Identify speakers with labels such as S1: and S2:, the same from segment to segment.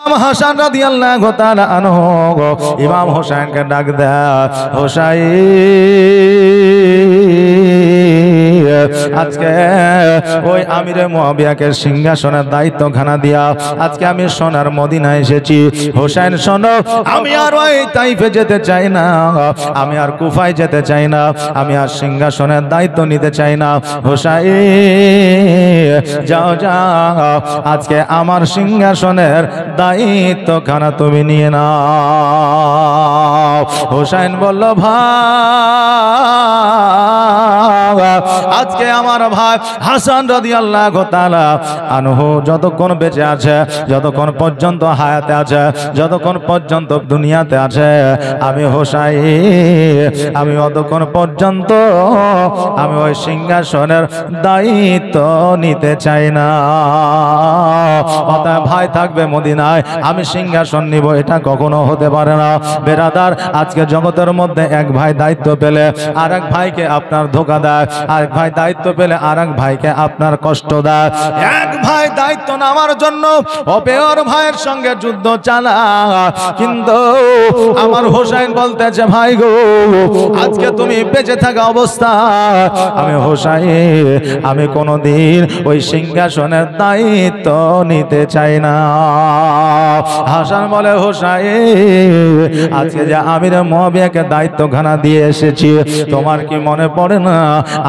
S1: হাসান রাদিয়াল্লাহু তাআলা আনহু ইমাম হোসেনকে ডাক দেয়, হোসাইন আজকে ওই আমিরে মুআবিয়াকে সিংহাসনের দায়িত্বখানা দিয়া আজকে আমি সোনার মদিনায় এসেছি। হোসেন শোনো, আমি আর ওই তাইফে যেতে চাই না, আমি আর কুফায় যেতে চাই না, আমি আর সিংহাসনের দায়িত্ব নিতে চাই না। হোসেন যাও যাও, আজকে আমার সিংহাসনের দায়িত্বখানা তুমি নিয়ে নাও। হোসেন বলল, ভাই আজকে আমার ভাই হাসান রাদিয়াল্লাহু তাআলা আনহু যতক্ষণ বেঁচে আছে, যতক্ষণ পর্যন্ত হায়াতে আছে, যতক্ষণ পর্যন্ত দুনিয়াতে আছে, আমি হোসাইন আমি অতক্ষণ পর্যন্ত আমি ওই সিংহাসনের দায়িত্ব নিতে চাই না। অতএব ভাই থাকবে মদিনায়, আমি সিংহাসন নিব, এটা কখনো হতে পারে না। বেরাদার, আজকে জগতের মধ্যে এক ভাই দায়িত্ব পেলে আর এক ভাইকে আপনার ধোঁকা দেয়, আরেক ভাই দায়িত্ব পেলে আর এক ভাইকে আপনার কষ্ট দেয়। এক ভাই দায়িত্ব নেওয়ার জন্য অপর ভাইয়ের সঙ্গে যুদ্ধ চালায়, কিন্তু আমার হোসেন বলতেছে, ভাই গো আজকে তুমি বেঁচে থাকা অবস্থা আমি হোসেন আমি কোনোদিন ওই সিংহাসনের দায়িত্ব নিতে চাই না। হাসান বলে, হোসেন আজকে যে আমির মুআবিয়াকে দায়িত্বখানা দিয়ে এসেছি, তোমার কি মনে পড়ে না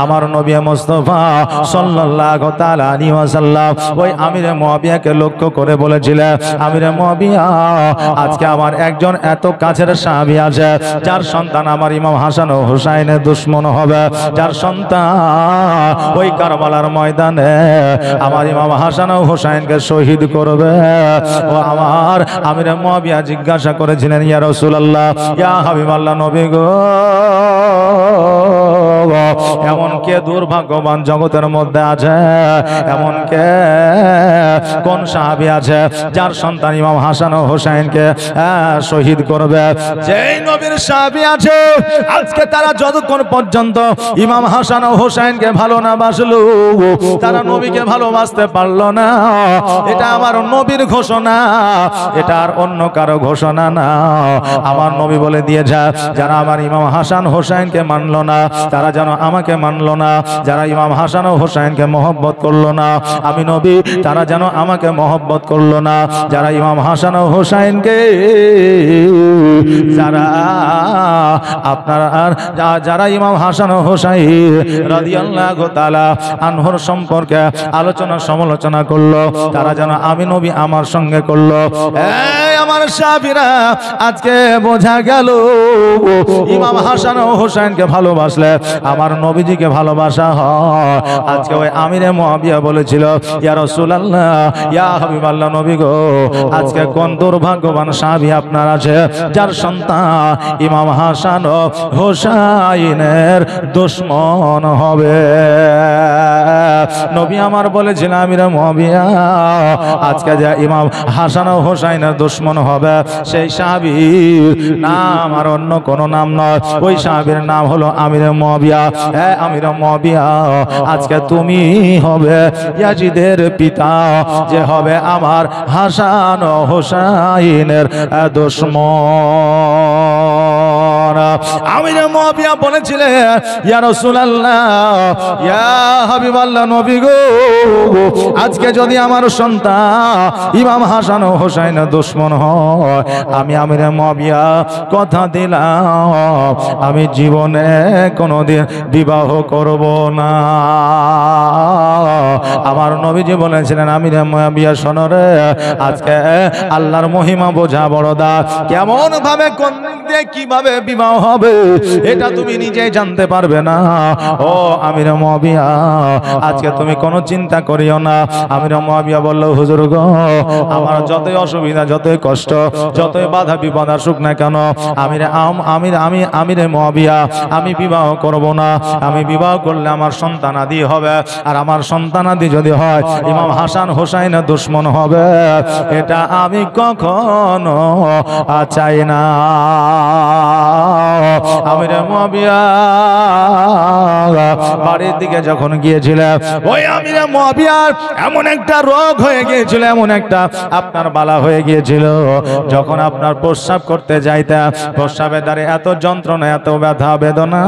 S1: আমার নবী মুস্তাফা সাল্লাল্লাহু তাআলা আলাইহি ওয়াসাল্লাম ওই আমির মুআবিয়াকে লক্ষ্য করে বলেছিলেন, আমির মুআবিয়া আজকে আমার একজন এত কাছের সাহাবী আছে যার সন্তান আমার ইমাম হাসান ও হুসাইনের দুশমন হবে, যার সন্তান ওই কারবালার ময়দানে আমার ইমাম হাসান ও হুসাইনকে শহীদ করবে। ও আমার আমির মুআবিয়া জিজ্ঞাসা করেছিলেন, ইয়া রাসূলুল্লাহ, ইয়া হাবিবাল্লাহ নবী গো, এমন কে দুর্ভাগ্যবান জগতের মধ্যে আছে, এমন কে কোন সাহাবী আছে যার সন্তান ইমাম হাসান ও হুসাইনকে শহীদ করবে? যেই নবীর সাহাবী আছে আজকে তারা যতক্ষণ পর্যন্ত ইমাম হাসান ও হুসাইনকে ভালো না বাসলো, তারা নবীকে ভালোবাসতে পারলো না। এটা আমার নবীর ঘোষণা, এটা আর অন্য কারো ঘোষণা না। আমার নবী বলে দিয়েছে, যারা আমার ইমাম হাসান হুসাইনকে মানলো না তারা যেন আমাকে মানলো না, যারা ইমাম হাসান ও হুসাইনকে মহব্বত করলো না আমি নবী তারা যেন আমাকে মহব্বত করলো না। যারা ইমাম হাসান ও হুসাইনকে যারা আপনার যারা ইমাম হাসান ও হুসাইন রাদিয়াল্লাহু তাআলা আনহুর সম্পর্কে আলোচনা সমালোচনা করলো, তারা যেন আমি নবী আমার সঙ্গে করলো। এই আমার সাহাবীরা, আজকে বোঝা গেল ইমাম হাসান ও হুসাইনকে ভালোবাসলে আমার নবীজিকে ভালোবাসা হয়। আজকে ওই আমিরে মুআবিয়া বলেছিল, ইয়া রাসূলুল্লাহ, ইয়া হাবিবাল্লাহ নবী গো, আজকে কোন দুর্ভাগ্যবান সাহাবী আপনার আছে যার সন্তান ইমাম হাসান ও হুসাইনের দুশমন হবে? নবী আমার বলেছিলেন, আমিরে মুআবিয়া আজকে যে ইমাম হাসান ও হুসাইনের দুশমন হবে সেই সাহাবীর নাম আর অন্য কোনো নাম নয়, ওই সাহাবীর নাম হলো আমিরে মুআবিয়া। হ্যাঁ আমিরে মুআবিয়া, আজকে তুমি হবে ইয়াজিদের পিতা, যে হবে আমার হাসান ও হুসাইনের দুশমন। আমিরে মুআবিয়া বলেছিলেন, ইয়া রাসূলুল্লাহ, ইয়া হাবিবাল্লাহ নবী গো, আজকে যদি আমার সন্তান ইমাম হাসান ও হুসাইনের দুশমন হয় আমি আমিরে মুআবিয়া কথা দিলাম আমি জীবনে কোনোদিন বিবাহ করব না। আমার নবীজি বলেছিলেন, আমিরে মুআবিয়া শোনো রে, আজকে আল্লাহর মহিমা বোঝা বড় দা, কেমন ভাবে কোন দিয়ে কিভাবে বিবাহ হবে এটা তুমি নিজেই জানতে পারবে না। ও আমিরে মুআবিয়া, আজকে তুমি কোনো চিন্তা করিও না। আমিরে মুআবিয়া বলল, হুজুর গো, আমার যতই অসুবিধা, যতই কষ্ট, যতই বাধা বিপদ আসুক না কেন আমিরে মুআবিয়া আমি বিবাহ করব না। আমি বিবাহ করলে আমার সন্তানাদি হবে, আর আমার সন্তানাদি যদি হয় ইমাম হাসান হুসাইনের দুশমন হবে, এটা আমি কখনো চাই না। আমিরে মুয়াবিয়া বাড়ির দিকে যখন গিয়েছিলেন, ওই আমিরে মুয়াবিয়ার এমন একটা রোগ হয়ে গিয়েছিল, এমন একটা আপনার বালা হয়ে গিয়েছিল, যখন আপনার প্রস্রাব করতে যাইতেন, প্রস্রাবের দ্বারে এত যন্ত্রণা, এত ব্যথা বেদনা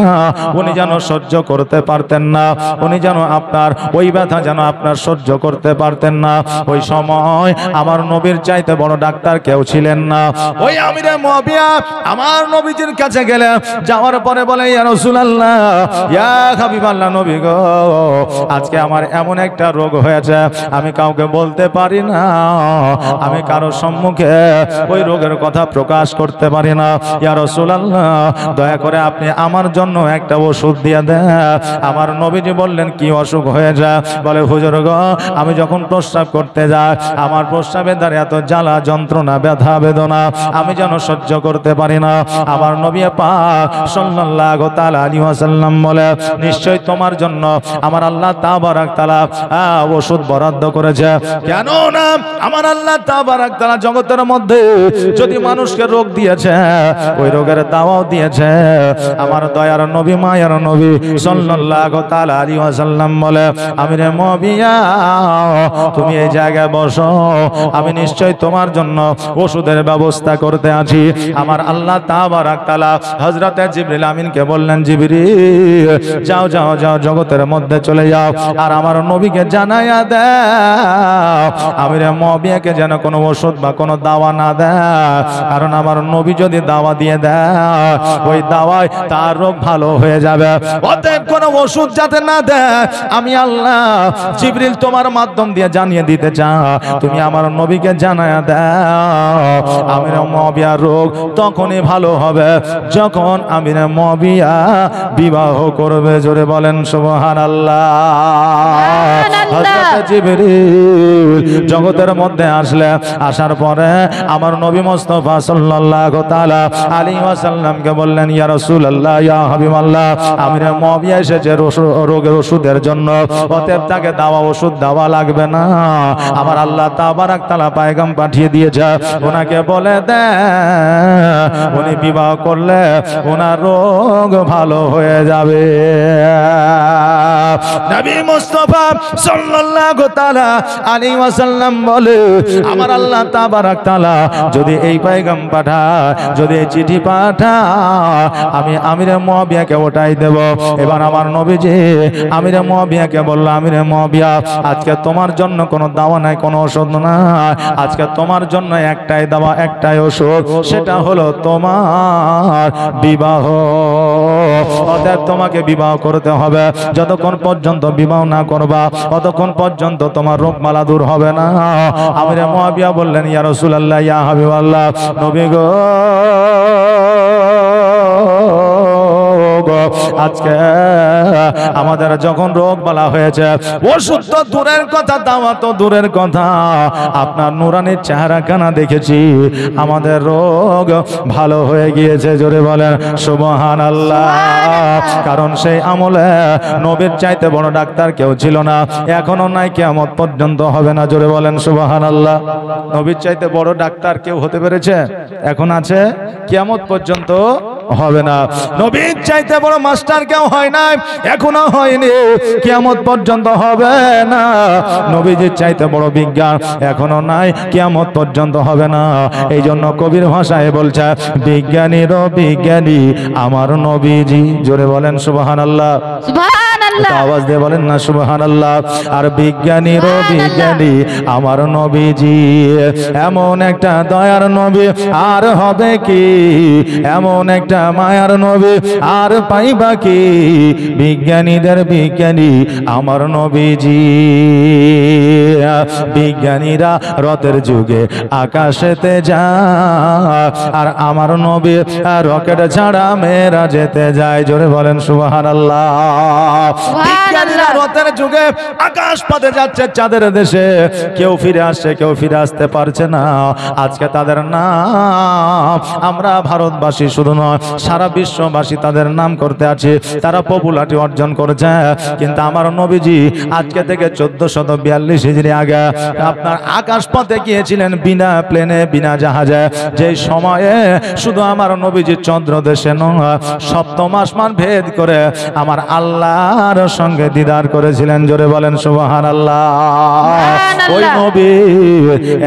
S1: উনি যেন সহ্য করতে পারতেন না। উনি যেন আপনার ওই ব্যথা যেন আপনার সহ্য করতে পারতেন না। ওই সময় আমার নবীর চাইতে বড় ডাক্তার কেউ ছিলেন না। ওই আমিরে মুয়াবিয়া আমার নবীজির কাছে গেলেন, যাওয়ার পরে বলে, ইয়া রাসূলুল্লাহ, ইয়া হাবিবাল্লাহ, নবী গো, আজকে আমার এমন একটা রোগ হয়েছে, আমি কাউকে বলতে পারি না, আমি কারো সম্মুখে ওই রোগের কথা প্রকাশ করতে পারি না। ইয়া রাসূলুল্লাহ, দয়া করে আপনি আমার জন্য একটা ওষুধ দিয়ে দেন। আমার নবীজি বললেন, কি অসুখ হয়ে যায়? বলে, হুজুর গো, আমি যখন প্রস্রাব করতে যাই, আমার প্রস্রাবের দ্বারা এত জ্বালা যন্ত্রণা ব্যথা বেদনা আমি যেন সহ্য করতে পারি না। আমার নবী পাক সাল্লাল্লাহু তাআলা আলাইহি ওয়াসাল্লাম বলে, নিশ্চয় তোমার জন্য আমার আল্লাহ তাবারক তাআলা ওষুধ বরাদ্দ করেছে। কেন না, আমার আল্লাহ তাবারক তাআলা জগতের মধ্যে যদি মানুষকে রোগ দিয়েছে, ওই রোগের দাওয়াও দিয়েছে। আমার দয়ার নবী, মায়ার নবী সাল্লাল্লাহু তাআলা আলাইহি ওয়াসাল্লাম বলে, আমিরে মুয়াবিয়া, তুমি এই জায়গায় বসো, আমি নিশ্চয় তোমার জন্য ওষুধের ব্যবস্থা করতে আছি। আমার আল্লাহ তাবারক তাআলা হযরতে জিবরিল আমিনকে বললেন, জিবরিল, যাও যাও যাও, জগতের মধ্যে চলে যাও, আর আমার নবীকে জানাইয়া দাও আমিরে মুয়াবিয়াকে যেন কোনো ওষুধ বা কোনো দাওয়া না দেয়, কারণ আমার নবী যদি দাওয়া দিয়ে দেয়, ওই দাওয়ায় তার রোগ ভালো হয়ে যাবে। অতএব কোনো ওষুধ যাতে না দেয়, আমি আল্লাহ জিবরিল তোমার মাধ্যম দিয়ে জানিয়ে দিতে চাই, তুমি আমার নবীকে জানাইয়া দাও আমিরে মুয়াবিয়ার রোগ তখনই ভালো হবে যখন আমিরে মুয়াবিয়া বিবাহ করবে। জোরে বলেন সুবহানাল্লাহ। হযরত জিবরিল জগতের মধ্যে আসলে, আসার পরে আমার নবী মুস্তাফা সাল্লাল্লাহু তাআলা আলাইহি ওয়াসাল্লামকে বললেন, ইয়া রাসূলুল্লাহ, ইয়া হাবিবাল্লাহ, আমিরে মুয়াবিয়া এসেছে রোগের ওষুধের জন্য, অতএব তাকে দাওয়া ওষুধ দেওয়া লাগবে না। আমার আল্লাহ তাবারক তাআলা পয়গাম পাঠিয়ে দিয়েছে, ওনাকে বলে দে, উনি বিবাহ করলে ওনার রোগ ভালো হয়ে যাবে। নবী মুস্তাফা সাল্লাল্লাহু তাআলা আলাইহি ওয়াসাল্লাম বলে, আমার আল্লাহ তাবারক তাআলা যদি এই পয়গাম পাঠায়, যদি এই চিঠি পাঠায়, আমি আমিরে মুয়াবিয়াকে ওটাই দেব। এবার আমার নবীজি আমিরে মুয়াবিয়াকে বলল, আমিরে মুয়াবিয়া, আজকে তোমার জন্য কোনো দাওয়া নাই, কোনো ওষুধ নাই, আজকে তোমার জন্য একটাই দাওয়া, একটাই ওষুধ, সেটা হলো তোমার বিবাহ। অতএব তোমাকে বিবাহ করতে হবে, যতক্ষণ পর্যন্ত বিবাহ না করবা ততক্ষণ পর্যন্ত তোমার রোগমালা দূর হবে না। আমিরে মুয়াবিয়া বললেন, ইয়া রাসূলুল্লাহ, ইয়া হাবিবাল্লাহ, নবী গো, আজকে আমাদের যখন রোগ বালা হয়েছে, ওষুধ তো দূরের কথা, দাওয়া তো দূরের কথা, আপনার নুরানির চেহারা কানা দেখেছি, আমাদের রোগ ভালো হয়ে গিয়েছে। জোরে বলেন সুবহানাল্লাহ। কারণ সেই আমলে নবীর চাইতে বড় ডাক্তার কেউ ছিল না, এখনো নাই, কিয়ামত পর্যন্ত হবে না। জোরে বলেন সুবহানাল্লাহ। নবীর চাইতে বড় ডাক্তার কেউ হতে পেরেছে? এখন আছে, কিয়ামত পর্যন্ত হবে না। নবীর চাইতে বড় মাস্টার কেউ হয় না, এখনো হয়নি, কিয়ামত পর্যন্ত হবে না। নবীজির চাইতে বড় বিজ্ঞান এখনো নাই, কিয়ামত পর্যন্ত হবে না। এই জন্য কবির ভাষায় বলছে, বিজ্ঞানীরও বিজ্ঞানী আমার নবীজি। জোরে বলেন সুবহানাল্লাহ। আওয়াজ দিয়ে বলেন না সুবহানাল্লাহ। আর বিজ্ঞানীরও বিজ্ঞানী আমার নবীজি, এমন একটা দয়ার নবী আর হবে কি, এমন একটা মায়ার নবী আর পাইবা কি, বিজ্ঞানীদের বিজ্ঞানী আমার নবীজি। বিজ্ঞানীরা রথের যুগে আকাশেতে যায়, আর আমার নবী রকেট ছাড়া মেয়েরা যেতে যায়। জোরে বলেন সুবহানাল্লাহ। বিজ্ঞানীরা রথের যুগে আকাশ পথে যাচ্ছে চাঁদের দেশে, কেউ ফিরে আসছে, কেউ ফিরে আসতে পারছে না। আজকে তাদের নাম আমরা ভারতবাসী শুধু নয় সারা বিশ্ববাসী তাদের নাম করতে আছে, তারা পপুলারিটি অর্জন করেছে। কিন্তু আমার নবীজি আজকে থেকে 1442 হিজরি আগে আপনার আকাশ পথে গিয়েছিলেন বিনা প্লেনে বিনা জাহাজে, যে সময়ে শুধু আমার নবীজি চন্দ্র দেশে নয় সপ্তম আসমান ভেদ করে আমার আল্লাহর সঙ্গে দিদার করেছিলেন। জোরে বলেন সুবহানাল্লাহ। ওই নবী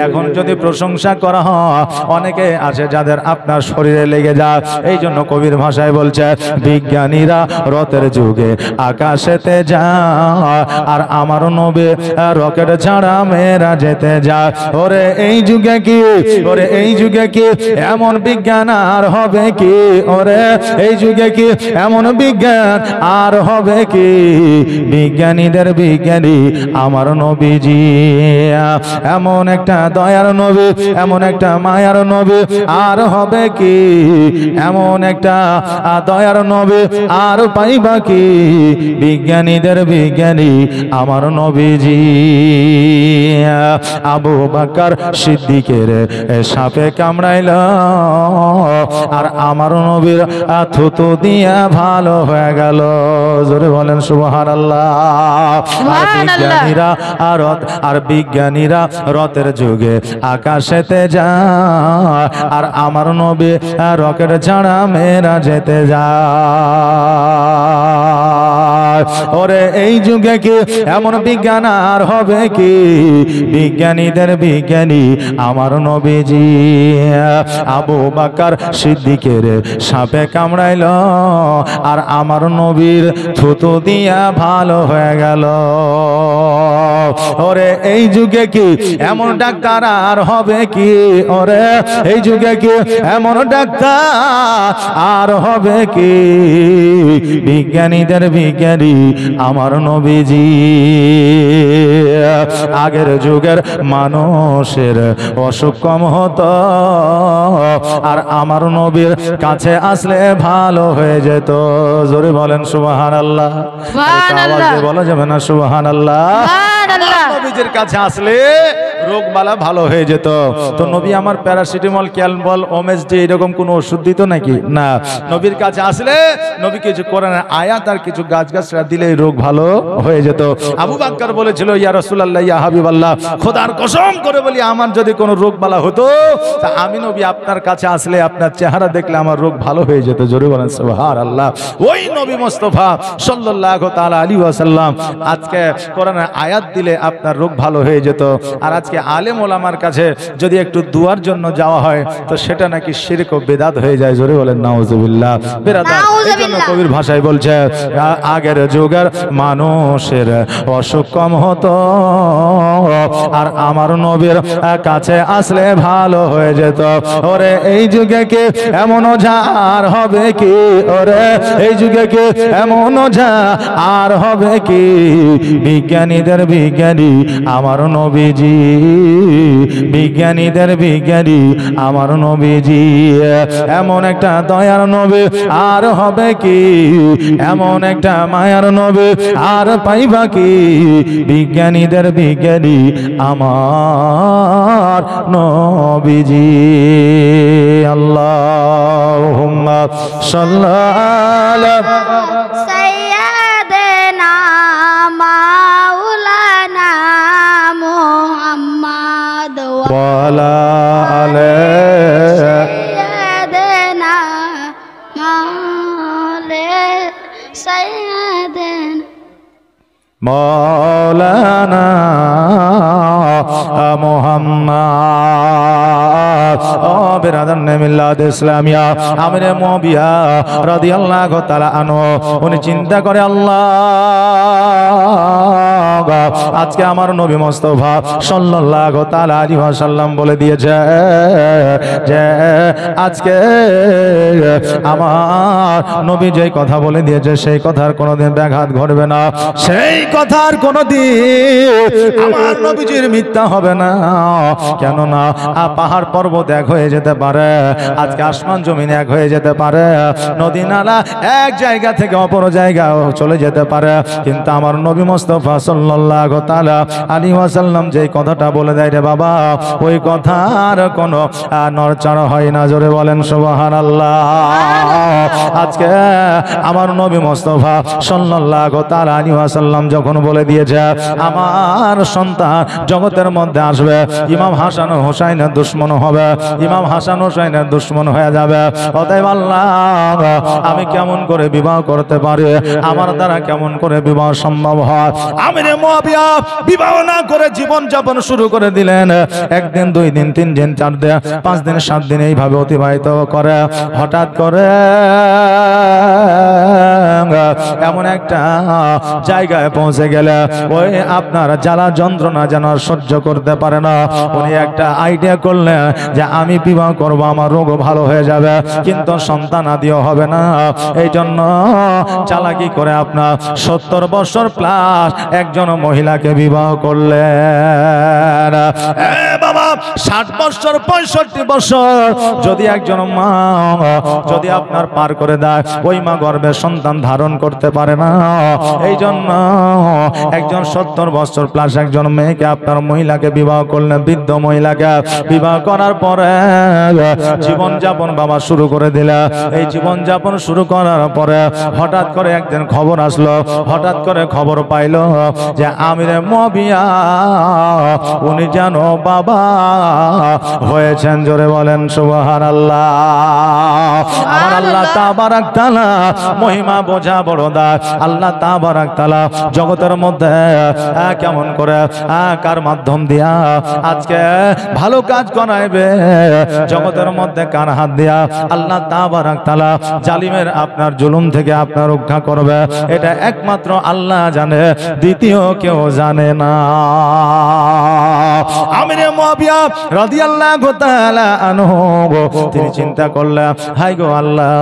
S1: এখন যদি প্রশংসা করা হয় অনেকে আছে যাদের আপনার শরীরে লেগে যায়, এই জন্য কবির ভাষায় বলছে বিজ্ঞানীরা রথের যুগে আকাশেতে যায় আর আমার নবী রকেট ছাড়া মেয়েরা যেতে যায়। ওরে এই যুগে কি, ওরে এই যুগে কি এমন বিজ্ঞান আর হবে কি, ওরে এই যুগে কি এমন বিজ্ঞান আর হবে কি, বিজ্ঞানীদের বিজ্ঞানী আমার নবীজি, এমন একটা দয়ার নবী, এমন একটা মায়ার নবী আর হবে কি, এমন একটা দয়ার নবী আর পাইবা কি, বিজ্ঞানীদের বিজ্ঞানী আমার নবীজি। আবু বকর সিদ্দিকের সাপে কামড়াইল আর আমার নবীর থুতু দিয়া ভালো হয়ে গেল। জোরে বলেন সুবহানাল্লাহ। আর বিজ্ঞানীরা রথের যুগে আকাশেতে যায় আর আমার নবী রকেট ছাড়া মেয়েরা যেতে যায়। ওরে এই যুগে কি এমন বিজ্ঞান আর হবে কি, বিজ্ঞানীদের বিজ্ঞানী আমার নবীজি। আবু বকর সিদ্দিকের সাপে কামড়াইল আর আমার নবীর থুতু দিয়া ভালো হয়ে গেল। ওরে এই যুগে কি এমন ডাক্তার আর হবে কি, ওরে এই যুগে কি এমন ডাক্তার আর হবে কি, বিজ্ঞানীদের বিজ্ঞানী আমার নবীজি। আগের যুগের মানুষের অসুখ কম হতো আর আমার নবীর কাছে আসলে ভালো হয়ে যেত। জোরে বলেন সুবহানাল্লাহ। আওয়াজে বলা যাবে না সুবহানাল্লাহ। নবীজির কাছে আসলে রোগ বালা ভালো হয়ে যেত। তো নবী আমার প্যারাসিটামল, ক্যালমল, ওমেসডি এরকম কোনো ওষুধ দিত নাকি? না। নবীর কাছে আসলে নবী কিছু কোরআনের আয়াত আর কিছু গাছগাছরা দিলেই রোগ ভালো হয়ে যেত। আবু বকর বলেছিল ইয়া রাসূলুল্লাহ ইয়া হাবিবাল্লাহ, খোদার কসম করে বলি আমার যদি কোনো রোগ বালা হতো তা আমি নবী আপনার কাছে আসলে আপনার চেহারা দেখলে আমার রোগ ভালো হয়ে যেত। জোরে বলেন সুবহানাল্লাহ। ওই নবী মুস্তাফা সাল্লাল্লাহু তাআলা আলাইহি ওয়াসাল্লাম আজকে কোরআনের আয়াত দিলে আপনার রোগ ভালো হয়ে যেত। আর আজকে আলেম ওলামার কাছে যদি একটু দুয়ার জন্য যাওয়া হয় তো সেটা নাকি শিরক ও বিদআত হয়ে যায়। জোরে বলেন নাউজুবিল্লাহ। বিরাদার এই জন্য কবির ভাষায় বলছে আগের যুগের মানুষের অসুখ কম হতো আর আমার নবীর কাছে আসলে ভালো হয়ে যেত। ওরে এই যুগে কি এমন ওঝা আর হবে কি, ওরে এই যুগে কি এমন ওঝা আর হবে কি, বিজ্ঞানীদের বিজ্ঞানী আমার নবীজি, বিজ্ঞানীদের বিজ্ঞানী আমার নবীজি। এমন একটা দয়ার নবী আর হবে কি, এমন একটা মায়ার নবী আর পাইবা কি, বিজ্ঞানীদের বিজ্ঞানী আমার নবীজি। আল্লাহুম্মা সাল্লি
S2: সাইয়্যিদানা মাওলানা মুহাম্মদ ওয়া
S1: আলা আলিহি
S2: সাইয়্যিদানা
S1: মৌলানা মুহাম্মদ। ও বিরাদার মিল্লাত ইসলামিয়া আমিরে মুআবিয়া রাদিয়াল্লাহু তাআলা আনহু উনি চিন্তা করে আল্লাহ আজকে আমার নবী মুস্তাফা সাল্লাল্লাহু তাআলা আলাইহি ওয়াসাল্লাম বলে দিয়েছে যে আজকে আমার নবী যে কথা বলে দিয়েছে সেই কথার কোনোদিন ব্যাঘাত ঘটবে না, সেই কথার কোনোদিন আমার নবীজির মিথ্যা হবে না। কেননা পাহাড় পর্বত এক হয়ে যেতে পারে, আজকে আসমান জমিন এক হয়ে যেতে পারে, নদী নালা এক জায়গা থেকে অপর জায়গায় চলে যেতে পারে, কিন্তু আমার নবী মুস্তাফা সাল্লাল্লাহু তাআলা আলাইহি ওয়াসাল্লাম যে কথাটা বলে দেয় রে বাবা, ওই কথার কোনো নড়চড় হয় না। জোরে বলেন সুবহানাল্লাহ। আজকে আমার নবী মুস্তাফা সাল্লাল্লাহু তাআলা আলাইহি ওয়াসাল্লাম যখন বলে দিয়েছে আমার সন্তান জগতের মধ্যে আসবে, ইমাম হাসান ও হুসাইনের দুশমন হবে, ইমাম হাসান হুসাইনের দুশমন হয়ে যাবে, অতএব আল্লাহ আমি কেমন করে বিবাহ করতে পারি, আমার দ্বারা কেমন করে বিবাহ সম্ভব হয়? আমিরে মুআবিয়া বিবাহ না করে জীবন যাপন শুরু করে দিলেন। একদিন, দুই দিন, তিন দিন, চার দিন, 5 দিন, 7 দিন এইভাবে অতিবাহিত করে হঠাৎ করে এমন একটা জায়গায় পৌঁছে গেলে ওই আপনার জ্বালা যন্ত্রণা যেন সহ্য করতে পারে না, উনি একটা আইডিয়া করলেন যে আমি বিবাহ করব, আমার রোগ ভালো হয়ে যাবে, কিন্তু সন্তান আদিও হবে না। এই জন্য চালাকি করে আপনার 70 বছর প্লাস একজন মহিলাকে বিবাহ করলেন। বাবা 60 বছর 65 বছর যদি একজন মা যদি আপনার পার করে দেয়, ওই মা গর্ভে সন্তান ধারণ করতে পারে না। এই জন্য একজন 70 বছর প্লাস একজন মেয়েকে আপনার মহিলাকে বিবাহ করলেন, বৃদ্ধ মহিলাকে বিবাহ করার পরে জীবন যাপন বাবা শুরু করে দিলে। এই জীবন যাপন শুরু করার পরে হঠাৎ করে একদিন খবর আসলো, হঠাৎ করে খবর পাইলো যে আমিরে মুআবিয়া উনি যেন বাবা হয়েছেন। জোরে বলেন সুবহানাল্লাহ। আমার আল্লাহ তাবারাক তাআলা মহিমা বোঝা বড় দায়। আল্লাহ তাবারাক তাআলা জগতের মধ্যে কেমন করে কার মাধ্যম দিয়া আজকে ভালো কাজ করাইবে, জগতের মধ্যে কার হাত দিয়া আল্লাহ তাবারাক তাআলা জালিমের আপনার জুলুম থেকে আপনার রক্ষা করবে, এটা একমাত্র আল্লাহ জানে, দ্বিতীয় কেউ জানে না। আমিরে মুআবিয়া রাদিয়াল্লাহু তাআলা আনহু তিনি চিন্তা করলেন, হাই গো আল্লাহ,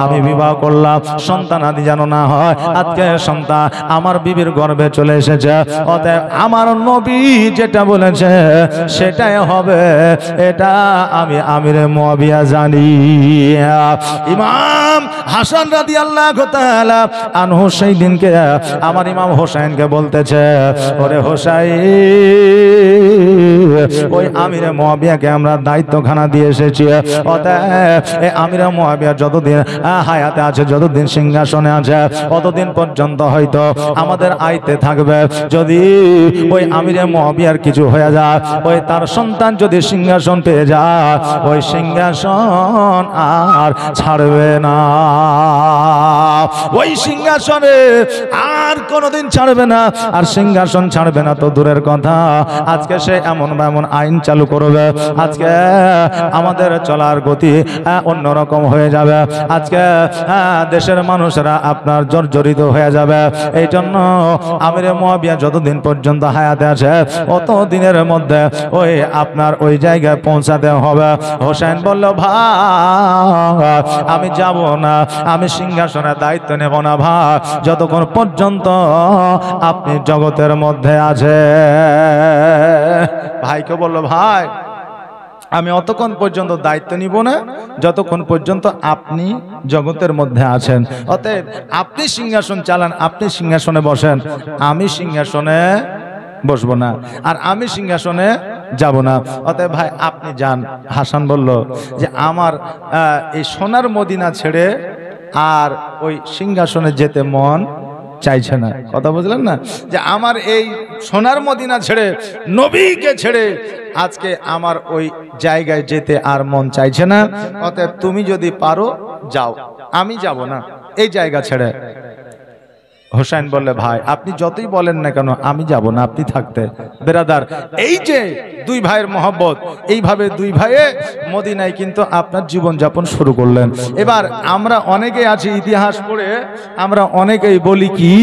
S1: আমি বিবাহ করলাম, সন্তান আদি যেন না হয়, আজকে সন্তান আমার বিবির গর্ভে চলে এসেছে, অতএব আমার নবী যেটা বলেছে সেটাই হবে, এটা আমি আমিরে মুআবিয়া জানি। ইমাম হাসান রাদিয়াল্লাহু তাআলা আনহু সেই দিনকে আমার ইমাম হোসেনকে বলতেছে, ওরে হোসাইন, ওই আমিরে মুআবিয়াকে আমরা দায়িত্বখানা দিয়ে এসেছি, অতএব এই আমিরে মুআবিয়া যতদিন হায়াতে আছে, যতদিন সিংহাসনে আছে, ততদিন পর্যন্ত হয়তো আমাদের আইতে থাকবে। যদি ওই আমিরে মুআবিয়ার কিছু হয়ে যায়, ওই তার সন্তান যদি সিংহাসন পেয়ে যায়, ওই সিংহাসন আর ছাড়বে না, ওই সিংহাসনে আর কোনোদিন ছাড়বে না। আর সিংহাসন ছাড়বে না তো দূরের কথা, আজকে সে এমন আইন চালু করবে, আজকে আমাদের চলার গতি অন্যরকম হয়ে যাবে, আজকে দেশের মানুষরা আপনার জর্জরিত হয়ে যাবে। এই জন্য আমিরে মুআবিয়া যতদিন পর্যন্ত হায়াতে আছে, অত দিনের মধ্যে ওই আপনার ওই জায়গায় পৌঁছাতে হবে। হোসেন বলল, ভাই আমি যাব না, আমি সিংহাসনের দায়িত্ব নেব না ভাই, যতক্ষণ পর্যন্ত আপনি জগতের মধ্যে আছে। ভাইকে বলল, ভাই আমি অতক্ষণ পর্যন্ত দায়িত্ব নিব না যতক্ষণ পর্যন্ত আপনি জগতের মধ্যে আছেন, অতএব আপনি সিংহাসন চালান, আপনি সিংহাসনে বসেন, আমি সিংহাসনে বসবো না, আর আমি সিংহাসনে যাব না, অতএব ভাই আপনি যান। হাসান বলল যে আমার এই সোনার মদিনা ছেড়ে আর ওই সিংহাসনে যেতে মন চাইছে না। কথা বুঝলেন না, যে আমার এই সোনার মদিনা ছেড়ে, নবীকে ছেড়ে আজকে আমার ওই জায়গায় যেতে আর মন চাইছে না, অতএব তুমি যদি পারো যাও, আমি যাব না এই জায়গা ছেড়ে। হোসেন বললে ভাই আপনি যতই বলেন না কেন আমি যাব না, আপনি থাকতে। বেরাদার, এই যে দুই ভাইয়ের মহব্বত, এইভাবে দুই ভাইয়ে মদিনায় কিন্তু আপনার জীবন যাপন শুরু করলেন। এবার আমরা অনেকেই আছি ইতিহাস পড়ে আমরা অনেকেই বলি কি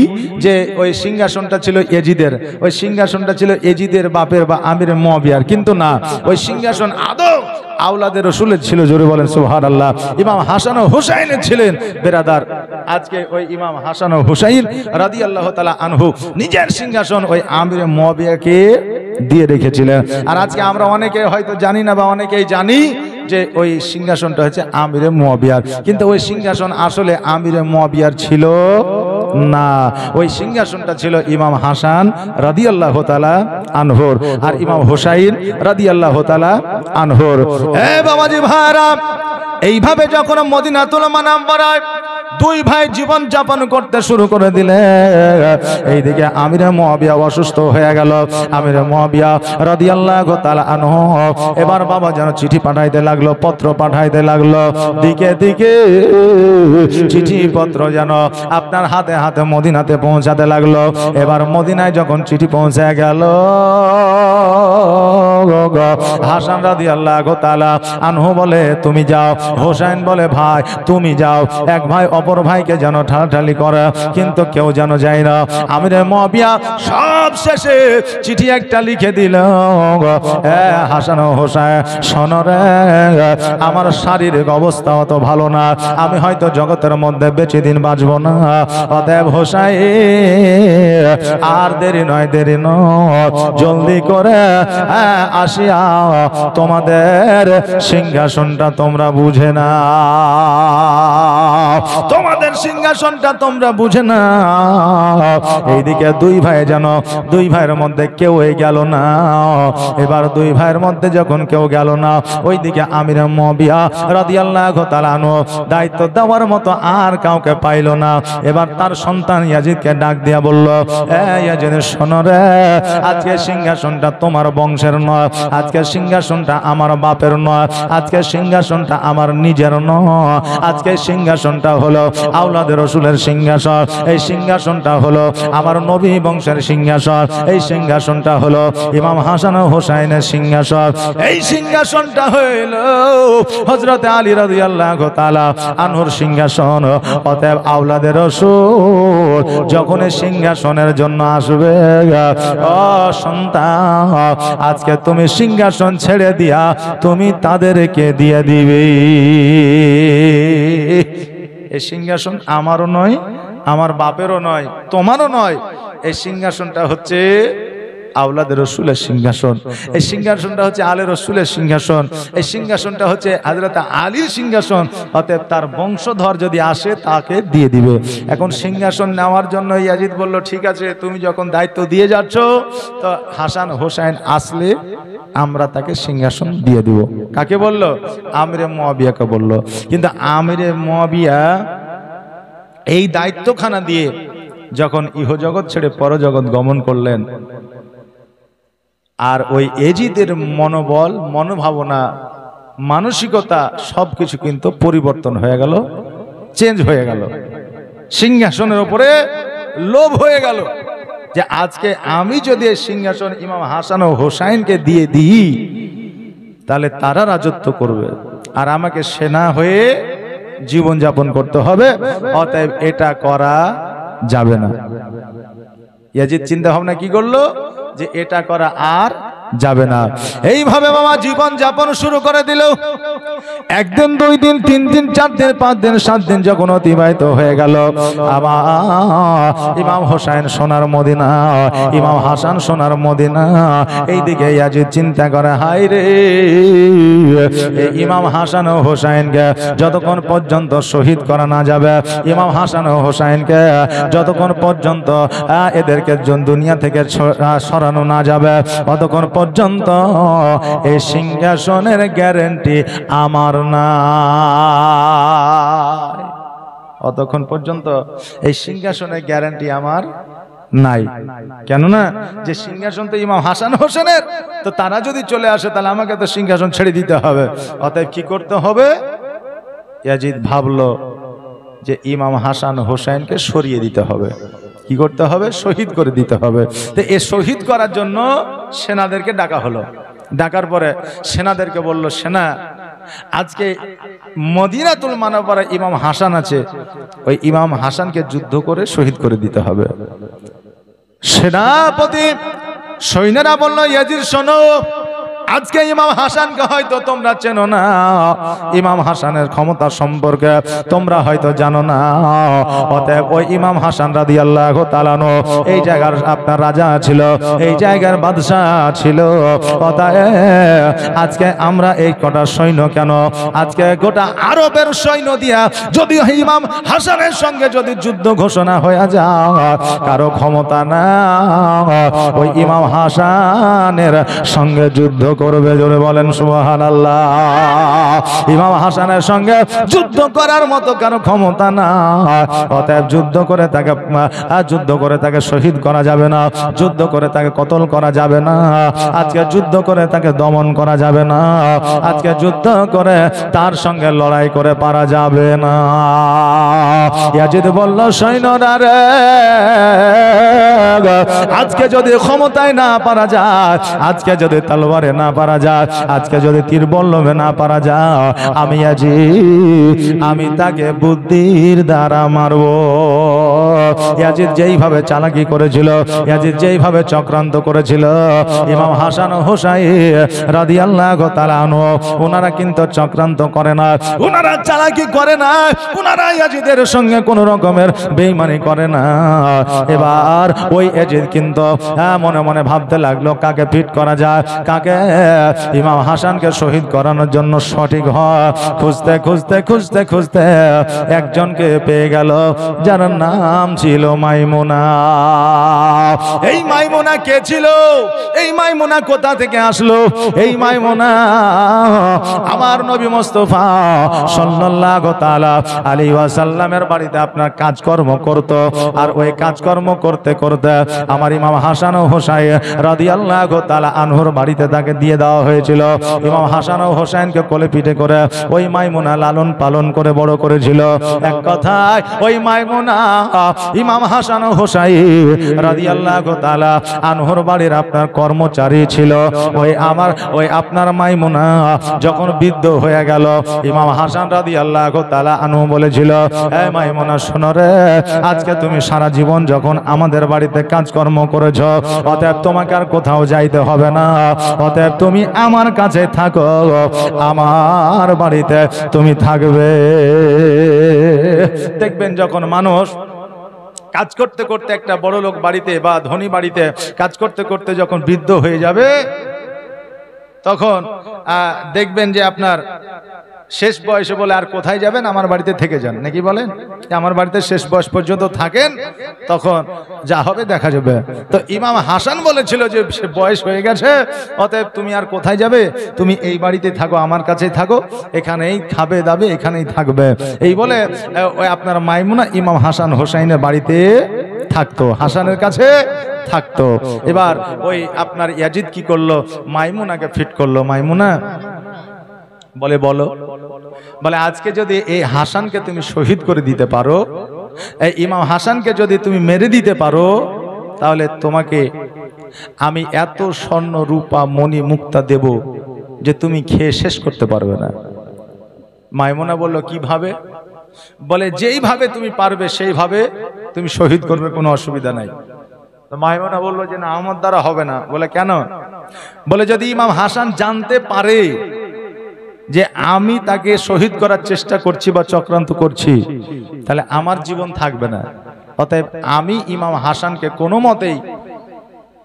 S1: যে ওই সিংহাসনটা ছিল এজিদের, ওই সিংহাসনটা ছিল এজিদের বাপের বা আমির মুয়াবিয়ার, কিন্তু না, ওই সিংহাসন আদৌ আওলাদের রসুলের ছিল। জোরে বলেন সুবহানাল্লাহ। ইমাম হাসান ও হুসাইনের ছিলেন। বেরাদার, আজকে ওই ইমাম হাসান ও হুসাইন রাদিয়াল্লাহু তাআলা আনহু নিজের সিংহাসন ওই আমির মুয়াবিয়াকে দিয়ে রেখেছিলেন। আর আজকে আমরা অনেকে হয়তো জানি না বা অনেকেই জানি যে ওই সিংহাসনটা হচ্ছে আমিরে মুয়াবিয়ার, কিন্তু ওই সিংহাসন আসলে আমিরে মুয়াবিয়ার ছিল না। ওই সিংহাসনটা ছিল ইমাম হাসান রাদিয়াল্লাহু তাআলা আনহুর আর ইমাম হুসাইন রাদিয়াল্লাহু তাআলা আনহুর। এ বাবাজি ভাইরা, এইভাবে যখন মদিনাতুল মুনাওয়ারায় দুই ভাই জীবন যাপন করতে শুরু করে দিলে, এইদিকে আমিরে মুয়াবিয়া অসুস্থ হয়ে গেল। আমিরে মুয়াবিয়া রাদিয়াল্লাহু তাআলা আনহু এবার বাবা যেন চিঠি পাঠাইতে লাগলো, পত্র পাঠাইতে লাগলো, দিকে দিকে চিঠি পত্র যেন আপনার হাতে হাতে মদিনাতে পৌঁছাতে লাগলো। এবার মদিনায় যখন চিঠি পৌঁছে গেল, হাসান রাদিয়াল্লাহু তাআলা আনহু বলে তুমি যাও, হোসেন বলে ভাই তুমি যাও। এক ভাই অপর ভাইকে যেন ঠালাঠালি করে, কিন্তু কেউ যেন যায় না। আমিরে মুয়াবিয়া সব শেষে চিঠি একটা লিখে দিল, হাসান ও হোসেন শোনো রে, আমার শারীরিক অবস্থা অত ভালো না, আমি হয়তো জগতের মধ্যে বেশি দিন বাঁচবো না। অতএব হোসেন আর দেরি নয়, দেরি নয়, জলদি করে আসিয়া তোমাদের সিংহাসনটা তোমরা বুঝে না, তোমাদের সিংহাসনটা তোমরা বুঝে না। এইদিকে দুই ভাই যেন দুই ভাইয়ের মধ্যে কেউ গেল না। এবার দুই ভাইয়ের মধ্যে যখন কেউ গেল না, ওইদিকে আমিরে মুয়াবিয়া রাদিয়াল্লাহু তাআলা আনহু দায়িত্ব দেওয়ার মতো আর কাউকে পাইল না। এবার তার সন্তান ইয়াজিদকে ডাক দিয়া বলল, ইয়াজিদ শোনো রে, আজকে সিংহাসনটা তোমার বংশের নয়, আজকে সিংহাসনটা আমার বাপের নয়, আজকে সিংহাসনটা আমার নিজের নয়, আজকে সিংহাসনটা হলো আওলাদের রসুলের সিংহাসন, এই সিংহাসনটা হলো আমার নবী বংশের সিংহাসন, এই সিংহাসনটা হলো ইমাম হাসান ও হুসাইনের সিংহাসন, এই সিংহাসনটা হইল হযরত আলী রাদিয়াল্লাহু তাআলা আনহুর সিংহাসন। অতএব আওলাদের রসুল যখন এই সিংহাসনের জন্য আসবে, ও সন্তান আজকে তুমি সিংহাসন ছেড়ে দিয়া তুমি তাদেরকে দিয়ে দিবে। এই সিংহাসন আমারও নয়, আমার বাপেরও নয়, তোমারও নয়, এই সিংহাসনটা হচ্ছে আওলাদের রসুলের সিংহাসন, এই সিংহাসনটা হচ্ছে আলী রসুলের সিংহাসন, এই সিংহাসনটা হচ্ছে হযরত আলীর সিংহাসন। অতএব তার বংশধর যদি আসে তাকে দিয়ে দিবে। এখন সিংহাসন নেওয়ার জন্য ইয়াজিদ বলল, ঠিক আছে তুমি যখন দায়িত্ব দিয়ে যাচ্ছ, তো হাসান হোসেন আসলে আমরা তাকে সিংহাসন দিয়ে দিব। কাকে বলল? আমিরে মুয়াবিয়াকে বলল। কিন্তু আমিরে মুয়াবিয়া এই দায়িত্বখানা দিয়ে যখন ইহজগৎ ছেড়ে পরজগৎ গমন করলেন, আর ওই এজিদের মনোবল, মনোভাবনা, মানসিকতা সবকিছু কিন্তু পরিবর্তন হয়ে গেল, চেঞ্জ হয়ে গেল। সিংহাসনের উপরে লোভ হয়ে গেল যে আজকে আমি যদি এই সিংহাসন ইমাম হাসান ও হোসাইনকে দিয়ে দিই তাহলে তারা রাজত্ব করবে আর আমাকে সেনা হয়ে জীবন যাপন করতে হবে। অতএব এটা করা যাবে না। ইয়াজিদ চিন্তা ভাবনা কি করলো যে এটা করা আর যাবে না। এইভাবে বাবা জীবন যাপন শুরু করে দিল। একদিন, দুই দিন, তিন দিন, চার দিন, পাঁচ দিন, সাত দিন যখন অতিবাহিত হয়ে গেল, আবার ইমাম হোসেন সোনার মদিনা, ইমাম হাসান সোনার মদিনা। এইদিকে ইয়াজিদ চিন্তা করে, হায় রে, ইমাম হাসান ও হোসেনকে যতক্ষণ পর্যন্ত শহীদ করা না যাবে, ইমাম হাসান ও হোসেনকে যতক্ষণ পর্যন্ত এদেরকে দুনিয়া থেকে সরানো না যাবে, ততক্ষণ পর্যন্ত এই সিংহাসনের গ্যারান্টি আমার না। অতক্ষণ পর্যন্ত এই সিংহাসনের গ্যারান্টি আমার নাই। কেননা যে সিংহাসন তো ইমাম হাসান হোসেনের, তো তারা যদি চলে আসে তাহলে আমাকে তো সিংহাসন ছেড়ে দিতে হবে। অতএব কি করতে হবে? ইয়াজিদ ভাবলো যে ইমাম হাসান হোসেনকে সরিয়ে দিতে হবে। কি করতে হবে? শহীদ করে দিতে হবে। তো এ শহীদ করার জন্য সেনাদেরকে ডাকা হলো। ডাকার পরে সেনাদেরকে বলল, সেনা আজকে মদিনাতুল মুনাওয়ারায় ইমাম হাসান আছে, ওই ইমাম হাসানকে যুদ্ধ করে শহীদ করে দিতে হবে। সেনাপতি সৈন্যরা বলল, ইয়াজিদ শোনো, আজকে ইমাম হাসানকে হয়তো তোমরা চেনো না, ইমাম হাসানের ক্ষমতা সম্পর্কে তোমরা হয়তো জানো না। অতএব ওই ইমাম হাসান রাদিয়াল্লাহু তাআলা আনহু এই জায়গার আপনার রাজা ছিল, এই জায়গার বাদশা ছিল। অতএব আজকে আমরা এই কটা সৈন্য কেন, আজকে গোটা আরবের সৈন্য দিয়া যদি ইমাম হাসানের সঙ্গে যদি যুদ্ধ ঘোষণা হয়ে যায়, কারো ক্ষমতা না ওই ইমাম হাসানের সঙ্গে যুদ্ধ করবে। জোরে বলেন সুবহানাল্লাহ। ইমাম হাসানের সঙ্গে যুদ্ধ করার মতো কারো ক্ষমতা না। অতএব যুদ্ধ করে তাকে শহীদ করা যাবে না, যুদ্ধ করে তাকে কতল করা যাবে না, আজকে যুদ্ধ করে তাকে দমন করা যাবে না, আজকে যুদ্ধ করে তার সঙ্গে লড়াই করে পারা যাবে না। ইয়াজিদ বলল, সৈন্যরা রে, আজকে যদি ক্ষমতায় না পারা যায়, আজকে যদি তলোয়ারে না পারা যায়, আজকে যদি তীর বল্লভে না পারা যায়, আমি আমি তাকে বুদ্ধির দ্বারা মারব। ইয়াজিদ যেইভাবে চালাকি করেছিল, ইয়াজিদ যেইভাবে চক্রান্ত করেছিল, ইমাম হাসান ও হুসাইন রাদিয়াল্লাহু তাআলা আনহু ওনারা কিন্তু চক্রান্ত করে না, ওনারা চালাকি করে না, ওনারা ইয়াজিদের সঙ্গে কোন রকমের বেঈমানি করে না। এবার ওই ইয়াজিদ কিন্তু মনে মনে ভাবতে লাগলো, কাকে ফিট করা যায়, কাকে ইমাম হাসানকে শহীদ করানোর জন্য সঠিক হয়। খুঁজতে খুঁজতে খুঁজতে খুঁজতে একজনকে পেয়ে গেল, যার নাম ছিল মাইমুনা। এই মাইমুনা কে ছিল? এই মাইমুনা কোথা থেকে আসলো? এই মাইমুনা আমার নবী মুস্তাফা সাল্লাল্লাহু তাআলা আলাইহি ওয়াসাল্লামের বাড়িতে আপনার কাজকর্ম করত। আর ওই কাজকর্ম করতে করতে আমার ইমাম হাসান ও হুসাইন রাদিয়াল্লাহু তাআলা আনহুর বাড়িতে তাকে দিয়ে দেওয়া হয়েছিল। ইমাম হাসান ও হুসাইনকে কোলে পিঠে করে ওই মাইমুনা লালন পালন করে বড় করেছিল। এক কথায় ওই মাইমুনা ইমাম হাসান ও হুসাইন রাদিয়াল্লাহু তাআলা আনহুর বাড়ির আপনার কর্মচারী ছিল। ওই আপনার মাইমুনা যখন বৃদ্ধ হয়ে গেল, ইমাম হাসান রাদিয়াল্লাহু তাআলা আনহু বলেছিল, এই মাইমুনা শোনো রে, আজকে তুমি সারা জীবন যখন আমাদের বাড়িতে কাজকর্ম করেছো, অতএব তোমাকে আর কোথাও যাইতে হবে না, অতএব তুমি আমার কাছে থাকো, আমার বাড়িতে তুমি থাকবে। দেখবেন যখন মানুষ কাজ করতে করতে একটা বড় লোক বাড়িতে বা ধনী বাড়িতে কাজ করতে করতে যখন বৃদ্ধ হয়ে যাবে, তখন দেখবেন যে আপনার শেষ বয়সে বলে, আর কোথায় যাবেন, আমার বাড়িতে থেকে যান, নাকি বলেন? আমার বাড়িতে শেষ বয়স পর্যন্ত থাকেন, তখন যা হবে দেখা যাবে। তো ইমাম হাসান বলেছিল যে বয়স হয়ে গেছে, অতএব তুমি আর কোথায় যাবে, তুমি এই বাড়িতে থাকো, আমার কাছেই থাকো, এখানেই খাবে দাবে, এখানেই থাকবে। এই বলে ওই আপনার মাইমুনা ইমাম হাসান হোসাইনের বাড়িতে থাকতো, হাসানের কাছে থাকতো। এবার ওই আপনার ইয়াজিদ কি করলো, মাইমুনাকে ফিট করলো। মাইমুনা বলে আজকে যদি এই হাসানকে তুমি শহীদ করে দিতে পারো, এই ইমাম হাসানকে যদি তুমি মেরে দিতে পারো, তাহলে তোমাকে আমি এত স্বর্ণ রূপা মণি মুক্তা দেব যে তুমি খেয়ে শেষ করতে পারবে না। মাইমুনা বলল, কিভাবে? বলে যেইভাবে তুমি পারবে সেইভাবে তুমি শহীদ করবে, কোনো অসুবিধা নাই। তো মাইমুনা বলল যে না, আমার দ্বারা হবে না। বলে কেন? বলে যদি ইমাম হাসান জানতে পারে যে আমি তাকে শহীদ করার চেষ্টা করছি বা চক্রান্ত করছি, তাহলে আমার জীবন থাকবে না। অতএব আমি ইমাম হাসানকে কোনো মতেই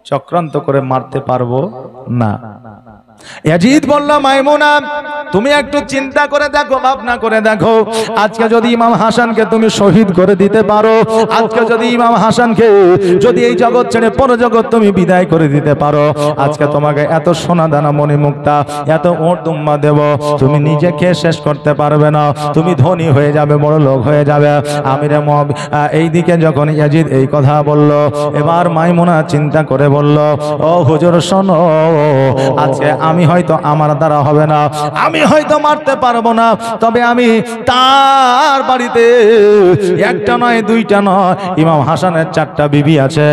S1: চক্রান্ত করে মারতে পারবো না। ইয়াজিদ বলল, মাইমুনা তুমি একটু চিন্তা করে দেখো, ভাবনা করে দেখো, আজকে যদি ইমাম হাসানকে তুমি শহীদ করে দিতে পারো, আজকে যদি ইমাম হাসানকে যদি এই জগৎ ছেড়ে পরজগৎ তুমি বিদায় করে দিতে পারো, আজকে তোমাকে এত সোনা দানা মণি মুক্তা, এত ওট দুম্মা দেব, তুমি নিজে খেয়ে শেষ করতে পারবে না, তুমি ধনী হয়ে যাবে, বড় লোক হয়ে যাবে। আমিরে এইদিকে যখন ইয়াজিদ এই কথা বলল, এবার মাইমুনা চিন্তা করে বলল, ও হুজুর শোনো, আজকে আমি হয়তো আমার দ্বারা হবে না, আমি আমি হয়তো মারতে পারবো না, তবে আমি তার বাড়িতে একটা নয় দুইটা নয়, ইমাম হাসানের 4টা বিবি আছে,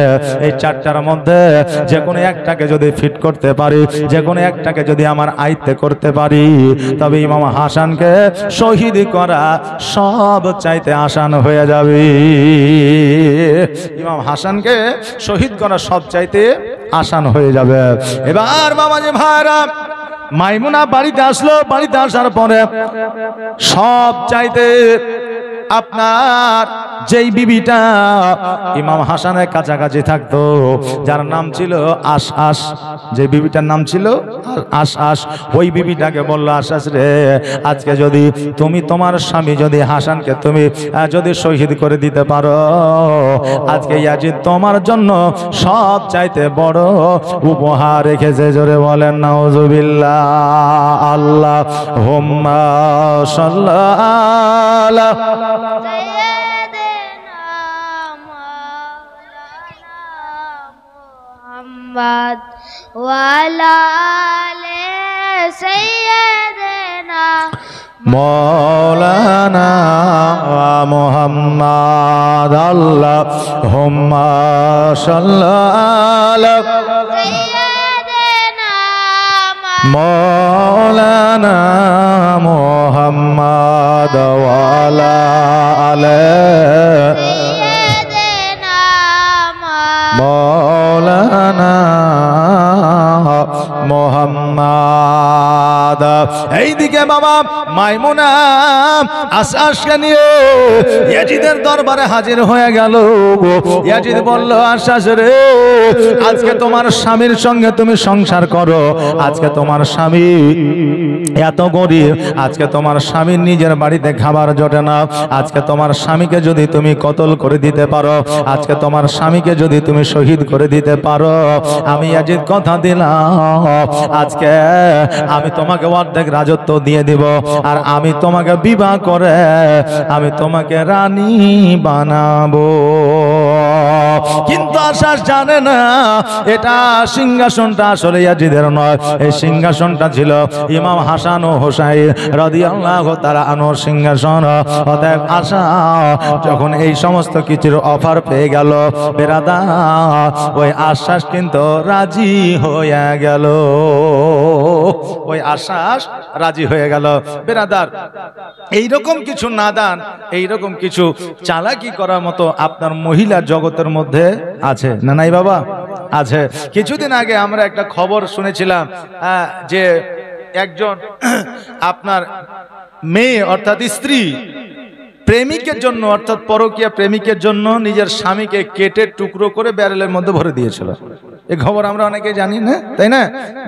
S1: এই 4টার মধ্যে যে কোনো একটাকে যদি ফিট করতে পারি, যে কোনো একটাকে যদি আমার আয়ত্তে করতে পারি, তবে ইমাম হাসানকে শহীদ করা সব চাইতে আসান হয়ে যাবে। ইমাম হাসানকে শহীদ করা সব চাইতে আসান হয়ে যাবে। এবার বাবাজি ভাইরা, মাইমুনা বাড়িতে আসলো। বাড়িতে আসার পরে সব চাইতে আপনার যেই বিবিটা ইমাম হাসানের কাছাকাছি থাকতো, যার নাম ছিল আশআশ, যে বিবিটার নাম ছিল আশআশ, ওই বিবিটাকে বললো, আশআশ রে, আজকে যদি তুমি তোমার স্বামী যদি হাসানকে তুমি যদি শহীদ করে দিতে পারো, আজকে ইয়াজিদ তোমার জন্য সব চাইতে বড় উপহার রেখেছে। জোরে বলেন নাউজুবিল্লাহ। আল্লাহুম্মা সাল্লাল্লাহু
S2: محمد وعلى آل سيدنا
S1: مولانا محمد اللهم صل على
S2: سيدنا
S1: مولانا محمد وعلى آل
S2: سيدنا
S1: مولانا মোহাম্মদ। এইদিকে বাবা মাইমুনা আশআশকে নিয়ে ইয়াজিদের দরবারে হাজির হয়ে গেল। ইয়াজিদ বলল, আশআশ রে, আজকে তোমার স্বামীর সঙ্গে তুমি সংসার করো, আজকে তোমার স্বামী এত গরিব, আজকে তোমার স্বামীর নিজের বাড়িতে খাবার জোটে না, আজকে তোমার স্বামীকে যদি তুমি কতল করে দিতে পারো, আজকে তোমার স্বামীকে যদি তুমি শহীদ করে দিতে পারো, আমি ইয়াজিদ কথা দিলাম, আজকে আমি তোমাকে অর্ধেক রাজত্ব দিয়ে দিব, আর আমি তোমাকে বিবাহ করে আমি তোমাকে রানী বানাবো। কিন্তু আশআশ জানে না এটা সিংহাসনটা আসলে ইয়াজিদের নয়, এই সিংহাসনটা ছিল ইমাম হাসান ও হোসাইন রাদিয়াল্লাহু তাআলা আনহুর সিংহাসন। অতএব আশআশ যখন এই সমস্ত কিছুর অফার পেয়ে গেল, বেরাদার, ওই আশআশ কিন্তু রাজি হয়ে গেল, ওই আশআশ রাজি হয়ে গেল। বেরাদার, এইরকম কিছু নাদান, এইরকম কিছু চালাকি করার মতো আপনার মহিলা জগতের মধ্যে আছে না? নাই বাবা, আছে। কিছুদিন আগে আমরা একটা খবর শুনেছিলাম যে একজন আপনার মেয়ে অর্থাৎ স্ত্রী প্রেমিকের জন্য অর্থাৎ পরকীয়া প্রেমিকের জন্য নিজের স্বামীকে কেটে টুকরো করে ব্যারেলের মধ্যে ভরে দিয়েছিল। এই খবর আমরা অনেকে জানি না, তাই না?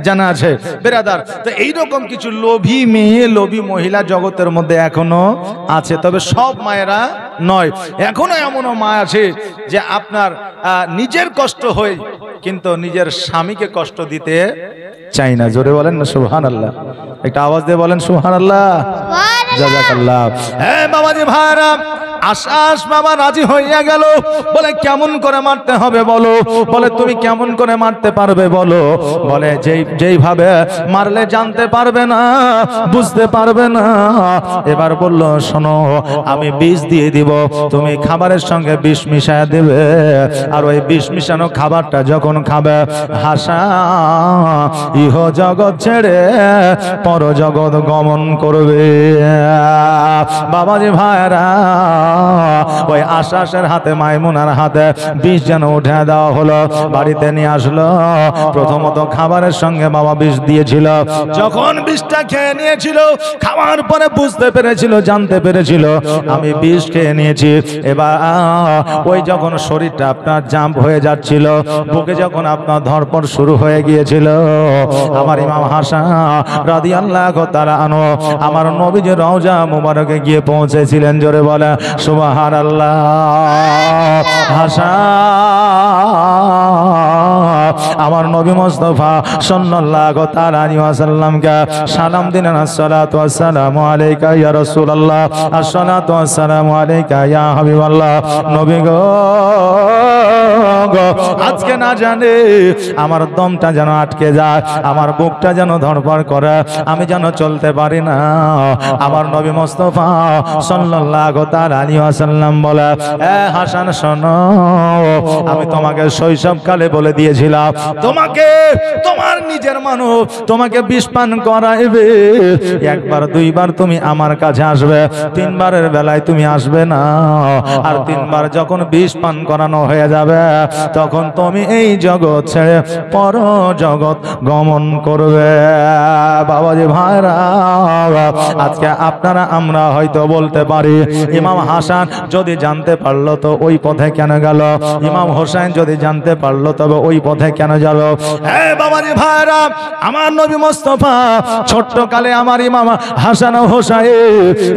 S1: জানা আছে বেরাদার। তো এইরকম কিছু লোভী মেয়ে, লোভী মহিলা জগতের মধ্যে এখনো আছে, তবে সব মায়েরা নয়। এখনো এমনও মা আছে যে আপনার নিজের কষ্ট হয় কিন্তু নিজের স্বামীকে কষ্ট দিতে চাই না। জোরে বলেন না সুবহানাল্লাহ, একটা আওয়াজ দিয়ে বলেন সুবহানাল্লাহ, জাযাকাল্লাহ। হ্যাঁ বাবাজি ভাইরা, আশআশ বাবা রাজি হইয়া গেল। বলে কেমন করে মারতে হবে বলো, বলে তুমি কেমন করে মারতে পারবে বলো, বলে যেইভাবে মারলে জানতে পারবে না, বুঝতে পারবে না। এবার বলল, শোনো, আমি বিষ দিয়ে দিব, তুমি খাবারের সঙ্গে বিষ মিশায় দেবে, আর ওই বিষ মিশানো খাবারটা যখন খাবে, হাসা ইহ জগৎ ছেড়ে পর জগৎ গমন করবে। বাবাজি ভাইরা, ওই আশআশের হাতে, মাইমুনার হাতে বিষ যেন উঠে দেওয়া হলো, বাড়িতে নিয়ে আসলো। প্রথমত খাবারের সঙ্গে বাবা বিষ দিয়েছিল, যখন বিষটা খেয়ে নিয়েছিল, খাওয়ার পরে বুঝতে পেরেছিল, জানতে পেরেছিল আমি বিষ খেয়ে নিয়েছি। এবার ওই যখন শরীরটা আপনার জাম্প হয়ে যাচ্ছিল, বুকে যখন আপনার ধড়পড় শুরু হয়ে গিয়েছিল, আমার ইমাম হাসান রাদিয়াল্লাহু তাআলা আনহু আমার নবীজির রওজা মুবারকে গিয়ে পৌঁছেছিলেন। জোরে বলে সুবহানাল্লাহ। হাসান আমার নবী মুস্তাফা সাল্লাল্লাহু তাআলা আলাইহি ওয়াসাল্লামকে সালাম দিলেন, আসসালাতু ওয়াসসালামু আলাইকা ইয়া রাসূলুল্লাহ, আসসালাতু ওয়াসসালামু আলাইকা ইয়া হাবিবাল্লাহ। নবী গো গো আজকে না জানে আমার দমটা যেন আটকে যায়, আমার বুকটা যেন ধড়ফড় করে, আমি যেন চলতে পারি না। আমার নবী মুস্তাফা সাল্লাল্লাহু তাআলা আলাইহি ওয়াসাল্লাম বলে, এ হাসান শোনো, আমি তোমাকে শৈশবকালে বলে দিয়েছিলাম তোমাকে তোমার নিজের মানব তোমাকে বিষ পান করাইবে, একবার দুইবার তুমি আমার কাছে আসবে, তিনবারের বেলায় তুমি আসবে না। আর তিনবার যখন বিষ পান করানো হয়ে যাবে তখন তুমি এই জগৎ ছেড়ে পর জগৎ গমন করবে। বাবাজি ভাইরা, আজকে আপনারা আমরা হয়তো বলতে পারি ইমাম হাসান যদি জানতে পারলো তো ওই পথে কেন গেল, ইমাম হোসেন যদি জানতে পারলো তবে ওই পথে কেন গেল। এই বাবাজি ভাইরা, আমার নবী মুস্তাফা ছোট্ট কালে আমার ইমাম হাসান ও হোসেন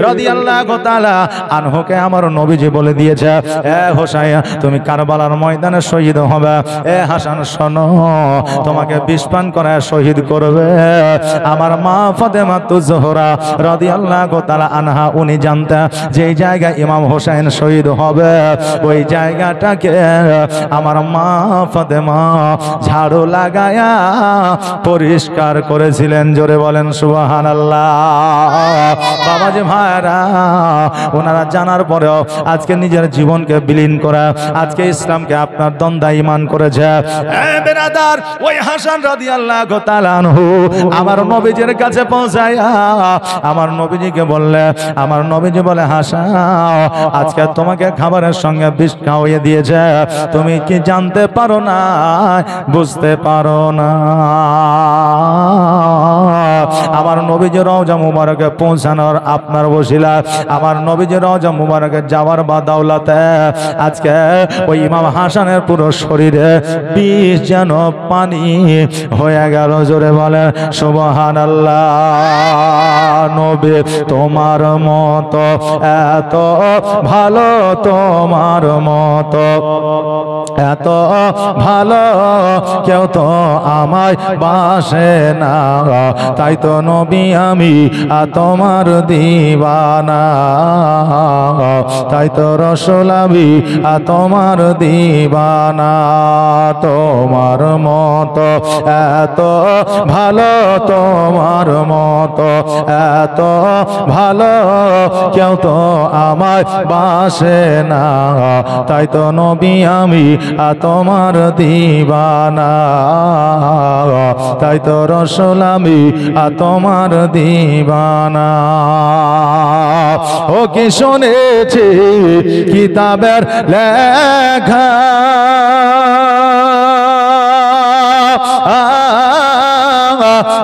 S1: রাদিয়াল্লাহু তাআলা আনহুকে আমার নবীজি বলে দিয়েছে, এ হোসেন তুমি কারবালার ময়দানে শহীদ হবে, এ হাসান শোনো তোমাকে বিষ পান করায় শহীদ করবে আমার মা ফাতেমা জোহরা রাদিয়াল্লাহু তাআলা আনহা। উনি জানতেন যেই জায়গায় ইমাম হোসেন শহীদ হবে ওই জায়গাটাকে আমার মা ফাতেমা ঝাড়ু লাগায়া পরিষ্কার করেছিলেন। জোরে বলেন সুবহানাল্লাহ। বাবাজি ভাইরা, ওনারা জানার পরেও আজকে নিজের জীবনকে বিলীন করে আজকে ইসলামকে আপনার দ্বন্দ্ব ঈমান করেছে। এ বেরাদার, ওই হাসান রাদিয়াল্লাহু তাআলা আনহু আমার নবীজির কাছে পৌঁছায়া আমার নবীজিকে বললে, আমার নবীজি বলে, হাসান আজকে তোমাকে খাবারের সঙ্গে বিষ খাওয়িয়ে দিয়েছে, তুমি কি জানতে পারো না, বুঝতে পারো না? আমার নবীজি রওজা মুবারকে পৌঁছানোর আপনার ওসিলা, আমার নবীজি রওজা মুবারকে যাওয়ার বাদাওলাতে আজকে ওই ইমাম হাসানের পুরো শরীরে বিষ যেন পানি হয়ে গেল। জোরে বলে সুবহানাল্লাহ। নবী তোমার মতো এত ভালো, তোমার মতো এত ভালো কেউ তো আমায় বাসে না, তাই তো নবী আমি তোমার দিওয়ানা, তাই তো রাসূল আমি তোমার দিওয়ানা। তোমার মতো এত ভালো, তোমার মতো এত ভালো কেউ তো আমায় বাসে না, তাই তো নবী আমি তোমার দিওয়ানা, তাই তো রাসূল আমি তোমার দিওয়ানা। ও কি শুনেছি কিতাবের লেখা,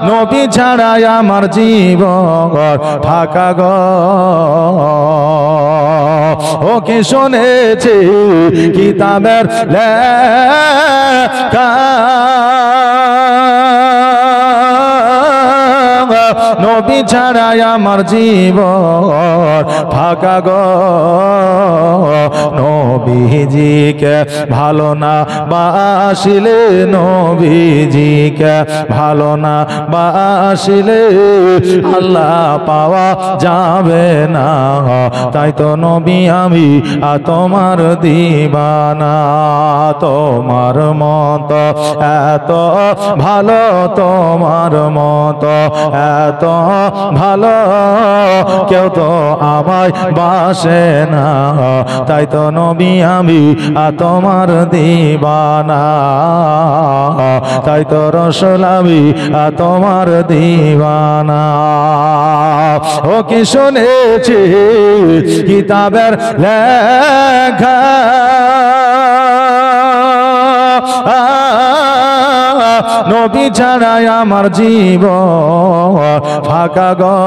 S1: নবী ছাড়াই আমার জীবন ফাঁকা গো। ও কি শুনেছি কিতাবের লেখা, নবী ছাড়াই আমার জীবন ফাঁকা গো। নবীজিকে ভালো না বাসিলে, নবীজিকে ভালো না বাসিলে আল্লাহ পাওয়া যাবে না, তাই তো নবী আমি তোমার দিওয়ানা। তোমার মতো এত ভালো, তোমার মতো এত ভালো কেউ তো আমায় বাসে না, তাই তো নবী আমি তোমার দিওয়ানা, তাই তো রাসূল আমি তোমার দিওয়ানা। ও কি শুনেছি কিতাবের লেখা, নবী ছাড়াই আমার জীবন ফাঁকা গো।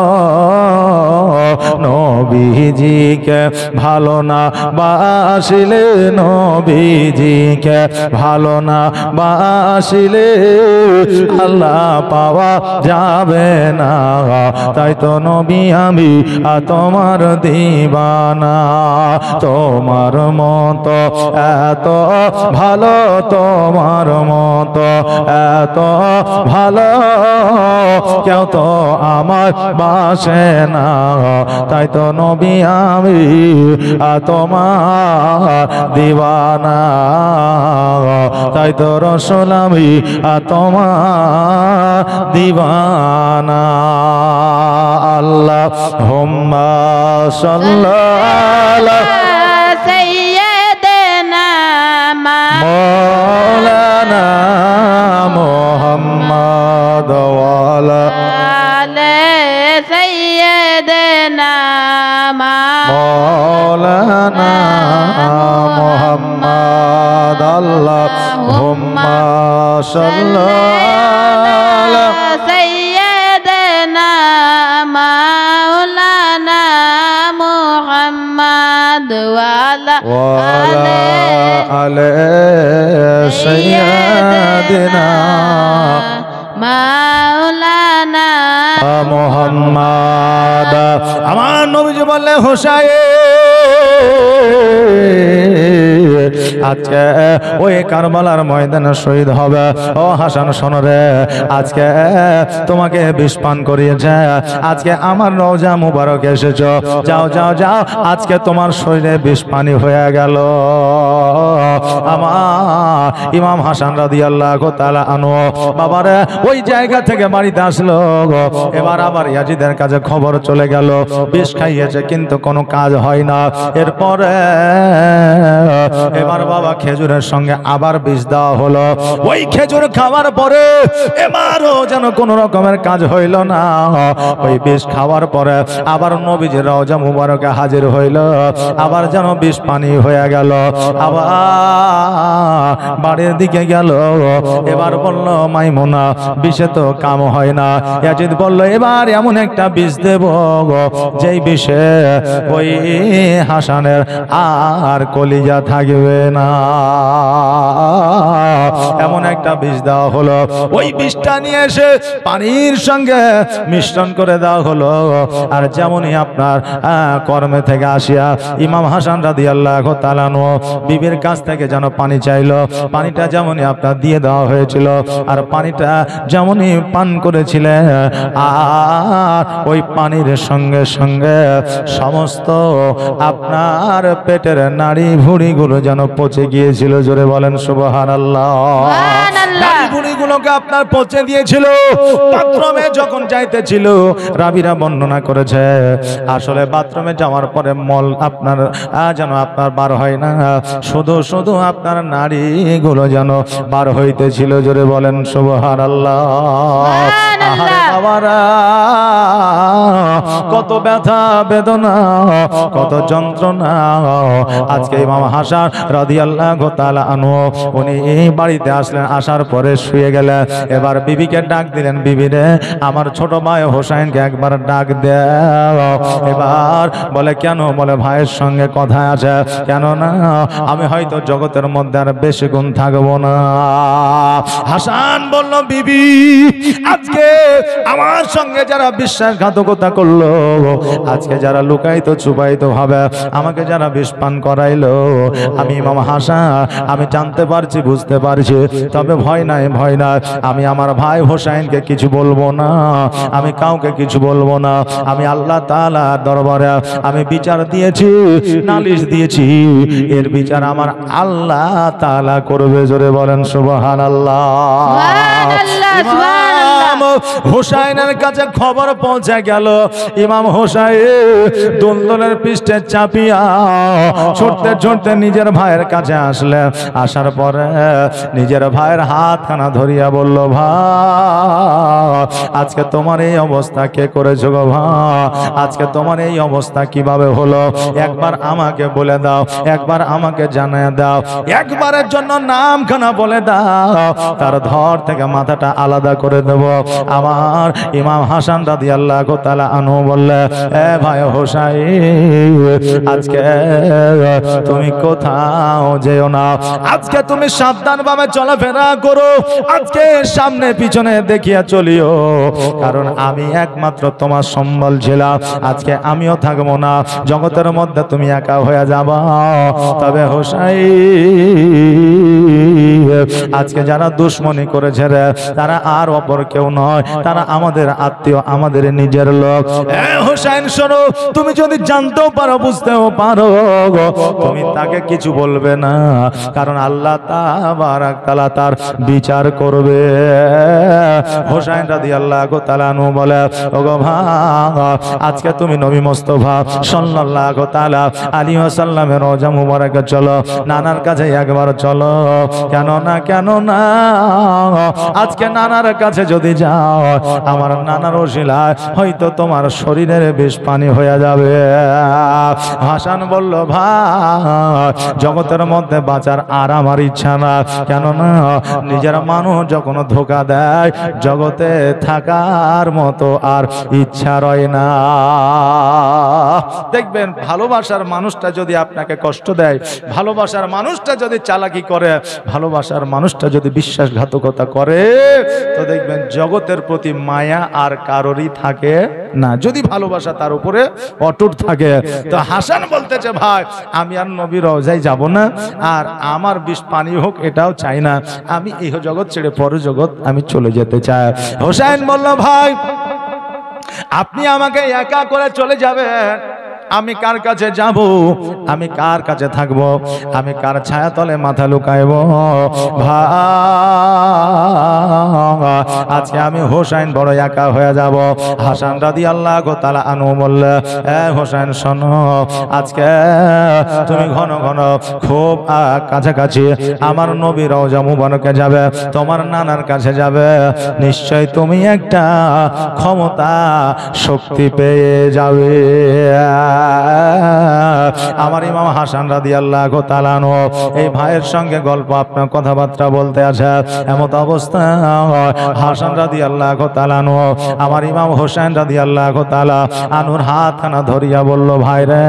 S1: নবীজিকে ভালো না বাসিলে, নবীজিকে ভালো না বাসিলে আল্লাহ পাওয়া যাবে না, তাই তো নবী আমি তোমার দিওয়ানা। তোমার মতো এত ভালো, তোমার মতো এত ভালো কেউ তো আমার বাসে না, তাই তো নবী আমি তোমার দিওয়ানা, তাই তো রসুল আমি তোমার দিওয়ানা। আল্লাহুম্মা সাল্লি
S3: سيدنا
S1: مولانا محمد وعلى
S3: على سيدنا
S1: مولانا محمد اللهم صل على
S3: سيدنا مولانا محمد وعلى
S1: آل سيدنا
S3: মাওলানা
S1: মুহাম্মদ। আমার নবীজি বললে হোসাইন আজকে ওই কারবালার ময়দানে শহীদ হবে। ও হাসান শোনো রে, আজকে তোমাকে বিষ পান করিয়েছে, আজকে আমার রওজা মুবারক এসেছো, যাও যাও যাও, আজকে তোমার শরীরে বিষ পানি হয়ে গেল। আমার ইমাম হাসান রাদিয়াল্লাহু তাআলা আনহু বাবারে ওই জায়গা থেকে বাড়িতে আসলো। এবার আবার ইয়াজিদের কাছে খবর চলে গেল, বিষ খাইয়েছে কিন্তু কোনো কাজ হয় না। এরপরে এবার বাবা খেজুরের সঙ্গে আবার বিষ দেওয়া হলো। ওই খেজুর খাওয়ার পরে এবারও যেন কোনো রকমের কাজ হইল না। ওই বিষ খাওয়ার পরে আবার নবীজির রওজা মুবারকে হাজির হইল, আবার যেন বিষ পানি হয়ে গেল। আবার বাড়ির দিকে গেল, এবার বলল মাইমুনা বিষে তো কাম হয় না। ইয়াজিদ বলল এবার এমন একটা বিষ দেব যেই বিষে ওই হাসানের আর কলিজা থাকবে না। এমন একটা বিষ দেওয়া হলো। ওই বিষটা নিয়ে এসে পানির সঙ্গে মিশ্রণ করে দেওয়া হলো। আর যেমনই আপনার কর্মে থেকে আসিয়া ইমাম হাসান রাদিয়াল্লাহু তাআলা আনহু বিবির কাছ থেকে যেন পানি চাইলো, পানিটা যেমনই আপনার দিয়ে দেওয়া হয়েছিল। আর পানিটা যেমনই পান করেছিলেন, আর ওই পানির সঙ্গে সঙ্গে সমস্ত আপনার পেটের নাড়ি ভুঁড়িগুলো যেন পচে গিয়েছিল। জোরে বলেন সুবহানাল্লাহ। নাড়ি ভুঁড়িগুলোকে আপনার পচে দিয়েছিল। বাথরুমে যখন যাইতেছিল, রাবিরা বর্ণনা করেছে আসলে বাথরুমে যাওয়ার পরে মল আপনার যেন আপনার বার হয় না, শুধু শুধু আপনার নাড়িগুলো যেন বার হইতেছিল। জোরে বলেন সুবহানাল্লাহ। আহারে বাবারা, কত ব্যথা বেদনা, কত যন্ত্রণা। আজকে ইমাম হাসান রাদিয়াল্লাহু তাআলা আনহু উনি এই বাড়িতে আসলেন, আসার পরে শুয়ে গেলেন। এবার বিবিকে ডাক দিলেন, বিবি রে আমার ছোট ভাই হোসাইনকে একবার ডাক দাও। এবার বলে কেন? বলে ভাইয়ের সঙ্গে কথা আছে। কেন না? আমি হয়তো জগতের মধ্যে আর বেশি গুণ থাকবো না। হাসান বলল বিবি আজকে আমার সঙ্গে যারা বিশ্বাসঘাতকতা করলো, আজকে যারা লুকাইতো ছুপাইতো ভাবে আমাকে যারা বিষ পান করাইলো, আমি ইমাম হাসান আমি জানতে পারছি, বুঝতে পারছি। তবে ভয় নাই, ভয় নাই, আমি আমার ভাই হোসাইনকে কিছু বলবো না, আমি কাউকে কিছু বলবো না। আমি আল্লাহ তাআলার দরবারে আমি বিচার দিয়েছি, নালিশ দিয়েছি, এর বিচার আমার আল্লাহ তাআলা করবে। জোরে বলেন সুবহানাল্লাহ। ইমাম হোসাইনের কাছে খবর পৌঁছে গেল। ইমাম হোসাইন দুলদুলের পৃষ্ঠে চাপিয়া ছুটতে ছুটতে নিজের ভাইয়ের কাছে আসলে, আসার পরে নিজের ভাইয়ের হাতখানা ধরিয়া বলল ভাই আজকে তোমার এই অবস্থা কে করেছো গো ভাই? আজকে তোমার এই অবস্থা কিভাবে হলো? একবার আমাকে বলে দাও, একবার আমাকে জানিয়ে দাও, একবারের জন্য নামখানা বলে দাও, তার ধর থেকে মাথাটা আলাদা করে দেব। আমার ইমাম হাসান রাদিয়াল্লাহু তাআলা আনহু বললে এ ভাই হোসাইন আজকে তুমি কোথাও যেও না, আজকে তুমি সাবধান ভাবে চলাফেরা করো, আজকে সামনে পিছনে দেখিয়া চলিও, কারণ আমি একমাত্র তোমার সম্বল ছিলাম, আজকে আমিও থাকবো না, জগতের মধ্যে তুমি একা হয়ে যাবা। তবে হোসাইন আজকে যারা দুশ্মনী করেছে রে, তারা আর অপর কেউ নয়, তারা আমাদের আত্মীয়, আমাদের নিজের লোক। হোসেন শোনো, তুমি যদি জানতেও পারো, বুঝতেও পারো, তুমি তাকে কিছু বলবে না, কারণ আল্লাহ তাবারাক তাআলা তার বিচার করবে। হোসেন রাদিয়াল্লাহু তাআলা আনহু বলে, ওগো ভাই, আজকে তুমি নবী মুস্তাফা সাল্লাল্লাহু তাআলা আলাইহি ওয়াসাল্লামের রওজা মুবারকে চলো, নানার কাছে একবার চলো। কেন না আজকে নানার কাছে যদি যাও, আমার নানার ওসিলায় হয়তো তোমার শরীরের বেশ পানি হয়ে যাবে। হাসান বলল, ভাই, জগতের মধ্যে বাঁচার আর আমার ইচ্ছা না। কেননা নিজের মানুষ যখন ধোঁকা দেয়, জগতে থাকার মতো আর ইচ্ছা রয় না। দেখবেন, ভালোবাসার মানুষটা যদি আপনাকে কষ্ট দেয়, ভালোবাসার মানুষটা যদি চালাকি করে, ভালোবাসার মানুষটা যদি বিশ্বাসঘাতকতা করে, তো দেখবেন জগতের প্রতি মায়া আর কারোরই থাকে না, যদি ভালোবাসা তার উপরে অটুট থাকে। তো হাসান বলতেছে, ভাই, আমি আর নবীর রওজায় যাব না, আর আমার বিষ পানি হোক এটাও চাই না, আমি ইহ জগৎ ছেড়ে পর জগৎ আমি চলে যেতে চাই। হোসেন বলল, ভাই, আপনি আমাকে একা করে চলে যাবেন, আমি কার কাছে যাব, আমি কার কাছে থাকব, আমি কার ছায়া তলে মাথা লুকাইব? ভাই, আজকে আমি হোসেন বড় একা হয়ে যাব। হাসান রাদিয়াল্লাহু তাআলা আনহু বললে, হোসেন শোনো, আজকে তুমি ঘন ঘন খুব কাছাকাছি আমার নবীর রওজা মুবারকে যাবে, তোমার নানার কাছে যাবে, নিশ্চয় তুমি একটা ক্ষমতা শক্তি পেয়ে যাবে। আমার ইমাম হাসান রাদিয়াল্লাহু তাআলা আনহু এই ভাইয়ের সঙ্গে গল্প আপনার কথাবার্তা বলতে আছে, এমত অবস্থা হাসান রাদিয়াল্লাহু তাআলা আনহু আমার ইমাম হোসেন রাদিয়াল্লাহু তাআলা আনহুর হাতখানা ধরিয়া বলল, ভাই রে,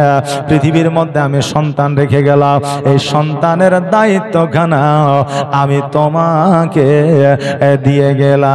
S1: পৃথিবীর মধ্যে আমি সন্তান রেখে গেলাম, এই সন্তানের দায়িত্বখানা আমি তোমাকে দিয়ে গেলাম।